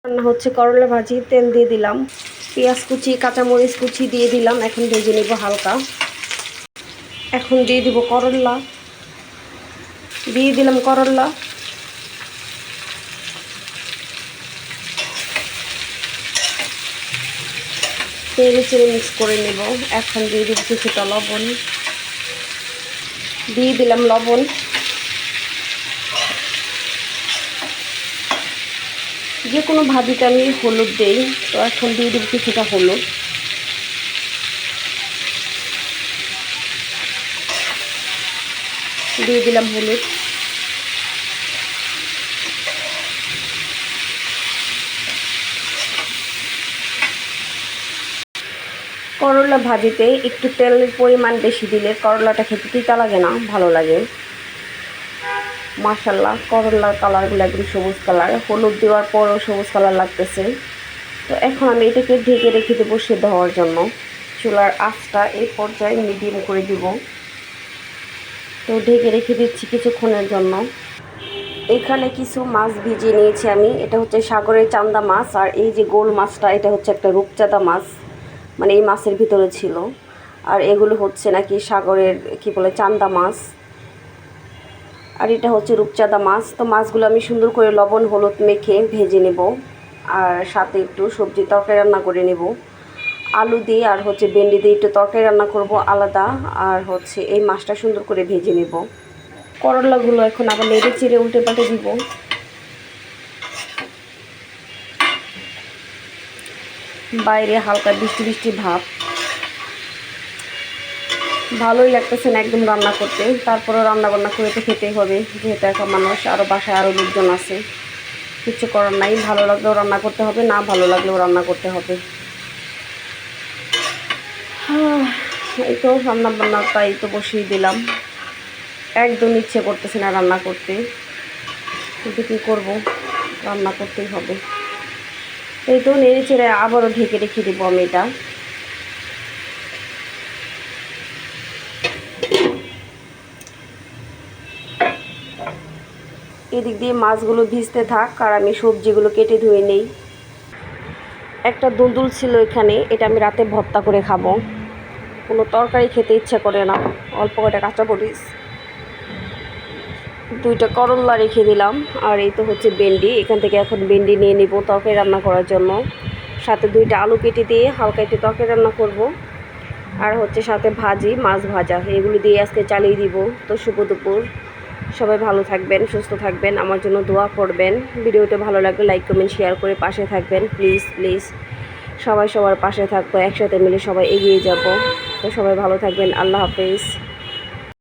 রান্না হচ্ছে করলা ভাজি। তেল দিয়ে দিলাম, পেঁয়াজ কুচি কাঁচামরিচ কুচি দিয়ে দিলাম। এখন ভেজে নেব হালকা। এখন দিয়ে দিব করলা, দিয়ে দিলাম করলা। তেলে চেড়ে মিক্স করে নেব। এখন দিয়ে দিব কিছুটা লবণ, দিয়ে দিলাম লবণ। যে কোনো ভাজিতে আমি হলুদ দেই, তো এখন দিয়ে দিব কিছুটা হলুদ। দিয়ে দিলাম হলুদ। করলা ভাজিতে একটু তেলের পরিমাণ বেশি দিলে করলাটা খেতে তিতা লাগে না, ভালো লাগে। মাশাআল্লাহ, করলার কালারগুলো একদম সবুজ কালার, হলুদ দেওয়ার পরও সবুজ কালার লাগতেছে। তো এখন আমি এটাকে ঢেকে রেখে দেবো সেদ্ধ হওয়ার জন্য। চুলার আঁচটা এই পর্যায়ে মিডিয়াম করে দিব। তো ঢেকে রেখে দিচ্ছি কিছুক্ষণের জন্য। এখানে কিছু মাছ ভিজিয়ে নিয়েছি আমি। এটা হচ্ছে সাগরের চান্দা মাছ, আর এই যে গোল মাছটা এটা হচ্ছে একটা রূপচাঁদা মাছ, মানে এই মাছের ভিতরে ছিল। আর এগুলো হচ্ছে নাকি সাগরের কি বলে চান্দা মাছ, আর এটা হচ্ছে রূপচাঁদা মাছ। তো মাছগুলো আমি সুন্দর করে লবণ হলুদ মেখে ভেজে নেব, আর সাথে একটু সবজি তরকারি রান্না করে নেব। আলু দিয়ে আর হচ্ছে ভেন্ডি দিয়ে একটু তরকারি রান্না করব আলাদা, আর হচ্ছে এই মাছটা সুন্দর করে ভেজে নেব। করলাগুলো এখন আবার নেড়ে চেড়ে উল্টে পাল্টে দিব। বাইরে হালকা বৃষ্টি বৃষ্টি ভাব, ভালোই লাগতেছে না একদম রান্না করতে। তারপরেও রান্না করে তো খেতেই হবে, যেহেতু একটা মানুষ, আরও বাসায় আরও লোকজন আছে, কিছু করার নাই। ভালো লাগলেও রান্না করতে হবে, না ভালো লাগলেও রান্না করতে হবে। এই তো রান্না তাই তো বসিয়ে দিলাম। একদম ইচ্ছে করতেছে না রান্না করতে, কিন্তু কী করবো, রান্না করতেই হবে। এই তো নেড়ে চেড়ে আবারও ঢেকে রেখে দেবো আমি এটা। এদিক দিয়ে মাছগুলো ভিজতে থাক, আর আমি সবজিগুলো কেটে ধুয়ে নেই। একটা দুন্দুল ছিল এখানে, এটা আমি রাতে ভর্তা করে খাবো। কোনো তরকারি খেতে ইচ্ছা করে না। অল্প কটা কাঁচামরিচ, দুইটা করলা রেখে দিলাম, আর এই তো হচ্ছে ভেন্ডি। এখান থেকে এখন ভেন্ডি নিয়ে নিব তরকারি রান্না করার জন্য। সাথে দুইটা আলু কেটে দিয়ে হালকা একটু তরকারি রান্না করব, আর হচ্ছে সাথে ভাজি, মাছ ভাজা, এগুলো দিয়ে আজকে চালিয়ে দিব। তো শুভ দুপুর, সবাই ভালো থাকবেন, সুস্থ থাকবেন, আমার জন্য দোয়া করবেন। ভিডিওটা ভালো লাগলে লাইক কমেন্ট শেয়ার করে পাশে থাকবেন, প্লিজ প্লিজ। সবাই সবার পাশে থাকবো, একসাথে মিলে সবাই এগিয়ে যাব। তো সবাই ভালো থাকবেন, আল্লাহ হাফেজ।